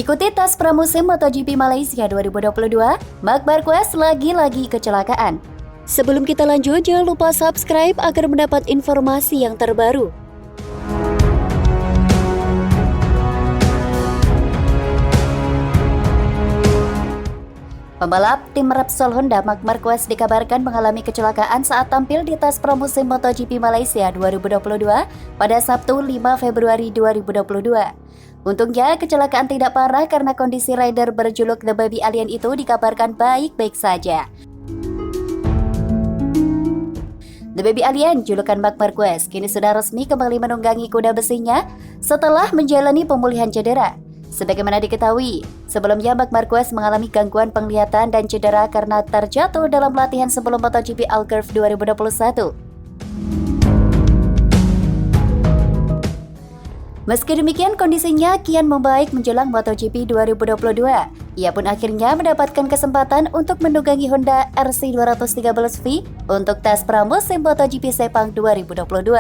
Ikuti tes pramusim MotoGP Malaysia 2022, Marc Marquez lagi-lagi kecelakaan. Sebelum kita lanjut, jangan lupa subscribe agar mendapat informasi yang terbaru. Pembalap tim Repsol Honda Marc Marquez dikabarkan mengalami kecelakaan saat tampil di tes pramusim MotoGP Malaysia 2022 pada Sabtu 5 Februari 2022. Untungnya, kecelakaan tidak parah karena kondisi rider berjuluk The Baby Alien itu dikabarkan baik-baik saja. The Baby Alien, julukan Marc Marquez, kini sudah resmi kembali menunggangi kuda besinya setelah menjalani pemulihan cedera. Sebagaimana diketahui, sebelumnya Marc Marquez mengalami gangguan penglihatan dan cedera karena terjatuh dalam latihan sebelum MotoGP Algarve 2021. Meski demikian, kondisinya kian membaik menjelang MotoGP 2022. Ia pun akhirnya mendapatkan kesempatan untuk menunggangi Honda RC213V untuk tes pramusim MotoGP Sepang 2022.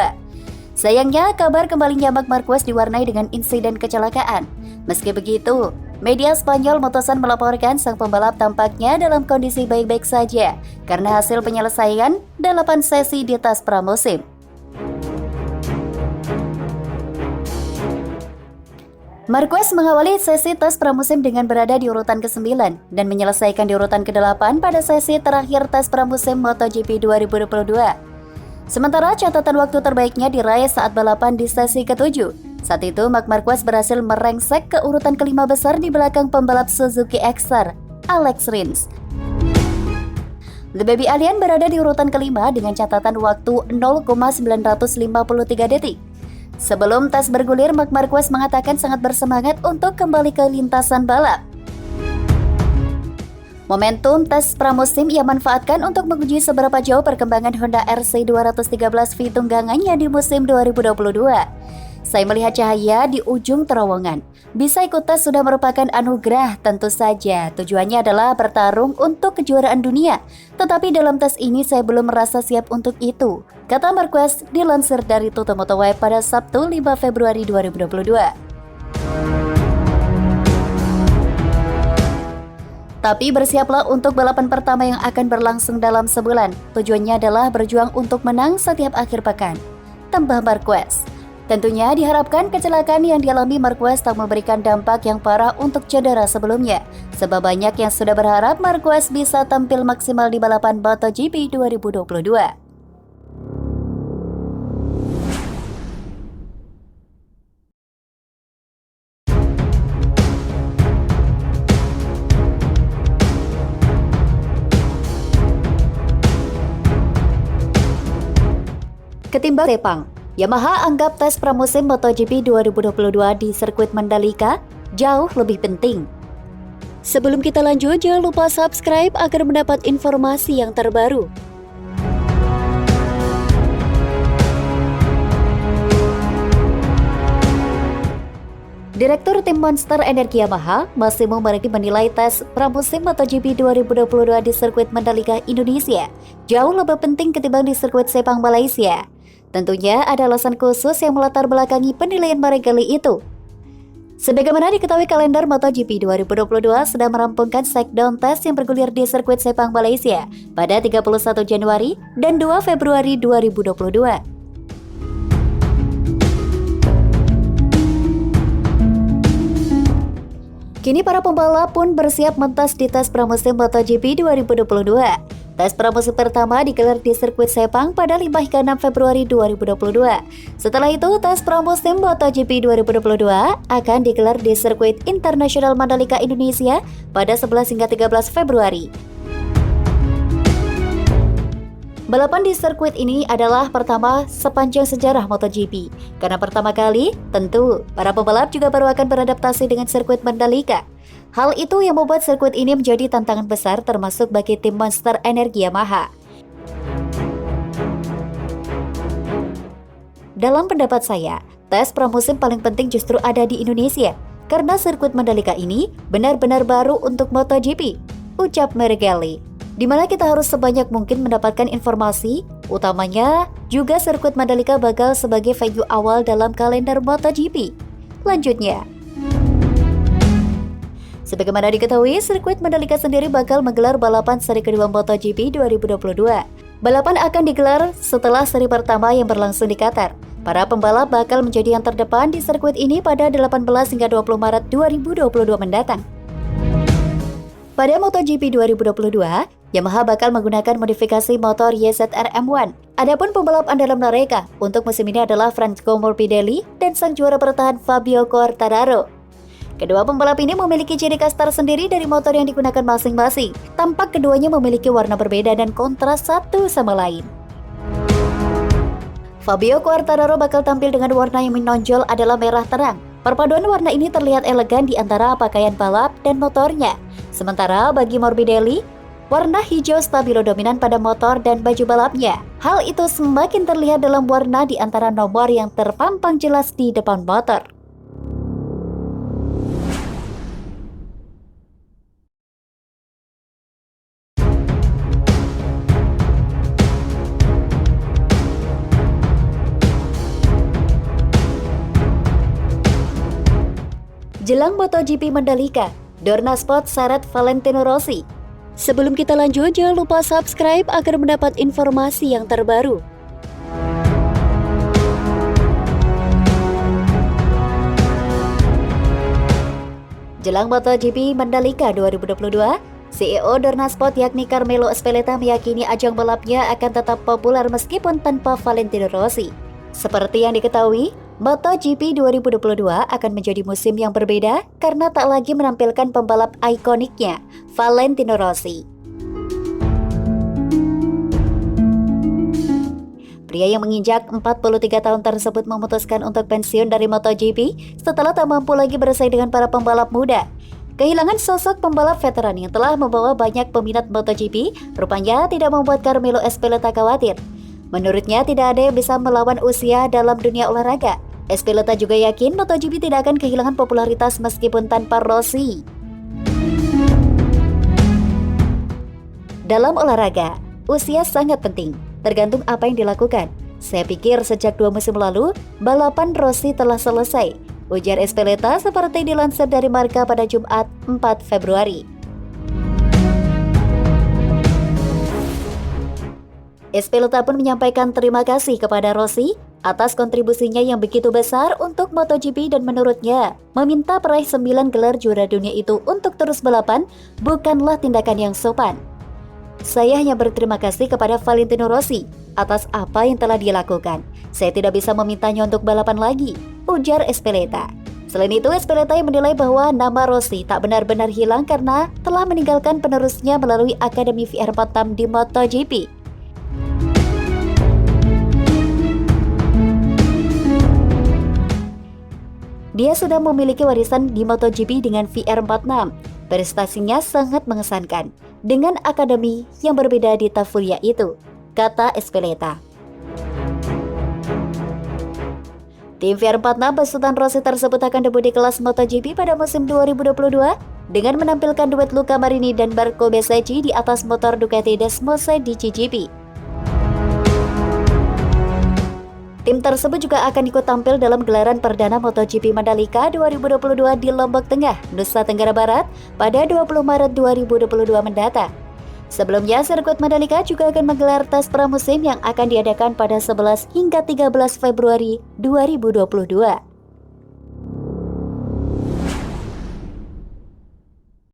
Sayangnya, kabar kembalinya Marc Marquez diwarnai dengan insiden kecelakaan. Meski begitu, media Spanyol Motosan melaporkan sang pembalap tampaknya dalam kondisi baik-baik saja karena hasil penyelesaian 8 sesi di tes pramusim. Marquez mengawali sesi tes pramusim dengan berada di urutan ke-9 dan menyelesaikan di urutan ke-8 pada sesi terakhir tes pramusim MotoGP 2022. Sementara catatan waktu terbaiknya diraih saat balapan di sesi ke-7. Saat itu, Marc Marquez berhasil merengsek ke urutan ke-5 besar di belakang pembalap Suzuki XR, Alex Rins. The Baby Alien berada di urutan ke-5 dengan catatan waktu 0,953 detik. Sebelum tes bergulir, Marc Marquez mengatakan sangat bersemangat untuk kembali ke lintasan balap. Momentum tes pramusim ia manfaatkan untuk menguji seberapa jauh perkembangan Honda RC213V tunggangannya di musim 2022. Saya melihat cahaya di ujung terowongan. Bisa ikut tes sudah merupakan anugerah tentu saja. Tujuannya adalah bertarung untuk kejuaraan dunia. Tetapi dalam tes ini saya belum merasa siap untuk itu, kata Marquez dilansir dari Toto Web pada Sabtu 5 Februari 2022. Tapi bersiaplah untuk balapan pertama yang akan berlangsung dalam sebulan. Tujuannya adalah berjuang untuk menang setiap akhir pekan, tambah Marquez. Tentunya diharapkan kecelakaan yang dialami Marquez tak memberikan dampak yang parah untuk cedera sebelumnya, sebab banyak yang sudah berharap Marquez bisa tampil maksimal di balapan MotoGP 2022. Ketimbang Sepang, Yamaha anggap tes pramusim MotoGP 2022 di sirkuit Mandalika jauh lebih penting. Sebelum kita lanjut, jangan lupa subscribe agar mendapat informasi yang terbaru. Direktur tim Monster Energi Yamaha, Massimo Moratti menilai tes pramusim MotoGP 2022 di sirkuit Mandalika, Indonesia jauh lebih penting ketimbang di sirkuit Sepang, Malaysia. Tentunya ada alasan khusus yang melatar belakangi penilaian mereka kali itu. Sebagaimana diketahui, kalender MotoGP 2022 sedang merampungkan shakedown test yang bergulir di sirkuit Sepang, Malaysia pada 31 Januari dan 2 Februari 2022. Kini para pembalap pun bersiap mentas di tes pramusim MotoGP 2022. Tes pramusim pertama digelar di sirkuit Sepang pada 5 hingga 6 Februari 2022. Setelah itu, tes pramusim MotoGP 2022 akan digelar di sirkuit internasional Mandalika, Indonesia pada 11 hingga 13 Februari. Balapan di sirkuit ini adalah pertama sepanjang sejarah MotoGP. Karena pertama kali, tentu para pembalap juga baru akan beradaptasi dengan sirkuit Mandalika. Hal itu yang membuat sirkuit ini menjadi tantangan besar termasuk bagi tim Monster Energi Yamaha. Dalam pendapat saya, tes pramusim paling penting justru ada di Indonesia karena sirkuit Mandalika ini benar-benar baru untuk MotoGP, ucap Meregali. Di mana kita harus sebanyak mungkin mendapatkan informasi, utamanya juga sirkuit Mandalika bakal sebagai venue awal dalam kalender MotoGP. Lanjutnya, Sebagaimana diketahui, sirkuit Mandalika sendiri bakal menggelar balapan seri kedua MotoGP 2022. Balapan akan digelar setelah seri pertama yang berlangsung di Qatar. Para pembalap bakal menjadi yang terdepan di sirkuit ini pada 18 hingga 20 Maret 2022 mendatang. Pada MotoGP 2022, Yamaha bakal menggunakan modifikasi motor YZR M1. Adapun pembalap andalan mereka untuk musim ini adalah Franco Morbidelli dan sang juara bertahan Fabio Quartararo. Kedua pembalap ini memiliki ciri khas tersendiri dari motor yang digunakan masing-masing. Tampak keduanya memiliki warna berbeda dan kontras satu sama lain. Fabio Quartararo bakal tampil dengan warna yang menonjol adalah merah terang. Perpaduan warna ini terlihat elegan di antara pakaian balap dan motornya. Sementara bagi Morbidelli, warna hijau stabilo dominan pada motor dan baju balapnya. Hal itu semakin terlihat dalam warna di antara nomor yang terpampang jelas di depan motor. Jelang MotoGP Mandalika, Dorna Sport seret Valentino Rossi. Sebelum kita lanjut, jangan lupa subscribe agar mendapat informasi yang terbaru. Jelang MotoGP Mandalika 2022, CEO Dorna Sport yakni Carmelo Ezpeleta meyakini ajang balapnya akan tetap populer meskipun tanpa Valentino Rossi. Seperti yang diketahui, MotoGP 2022 akan menjadi musim yang berbeda karena tak lagi menampilkan pembalap ikoniknya, Valentino Rossi. Pria yang menginjak 43 tahun tersebut memutuskan untuk pensiun dari MotoGP setelah tak mampu lagi bersaing dengan para pembalap muda. Kehilangan sosok pembalap veteran yang telah membawa banyak peminat MotoGP rupanya tidak membuat Carmelo Ezpeleta khawatir. Menurutnya tidak ada yang bisa melawan usia dalam dunia olahraga. Ezpeleta juga yakin MotoGP tidak akan kehilangan popularitas meskipun tanpa Rossi. Dalam olahraga, usia sangat penting, tergantung apa yang dilakukan. Saya pikir sejak 2 musim lalu, balapan Rossi telah selesai, ujar Ezpeleta seperti dilansir dari Marca pada Jumat 4 Februari. Ezpeleta pun menyampaikan terima kasih kepada Rossi atas kontribusinya yang begitu besar untuk MotoGP dan menurutnya, meminta peraih 9 gelar juara dunia itu untuk terus balapan bukanlah tindakan yang sopan. Saya hanya berterima kasih kepada Valentino Rossi atas apa yang telah dia lakukan. Saya tidak bisa memintanya untuk balapan lagi, ujar Ezpeleta. Selain itu, Ezpeleta yang menilai bahwa nama Rossi tak benar-benar hilang karena telah meninggalkan penerusnya melalui Akademi VR46 di MotoGP. Dia sudah memiliki warisan di MotoGP dengan VR46. Prestasinya sangat mengesankan dengan akademi yang berbeda di Tafulia itu, kata Ezpeleta. Tim VR46 besutan Rossi tersebut akan debut di kelas MotoGP pada musim 2022 dengan menampilkan duet Luca Marini dan Marco Bezzecchi di atas motor Ducati Desmosed di GP. Tim tersebut juga akan ikut tampil dalam gelaran perdana MotoGP Mandalika 2022 di Lombok Tengah, Nusa Tenggara Barat pada 20 Maret 2022 mendatang. Sebelumnya, sirkuit Mandalika juga akan menggelar tes pramusim yang akan diadakan pada 11 hingga 13 Februari 2022.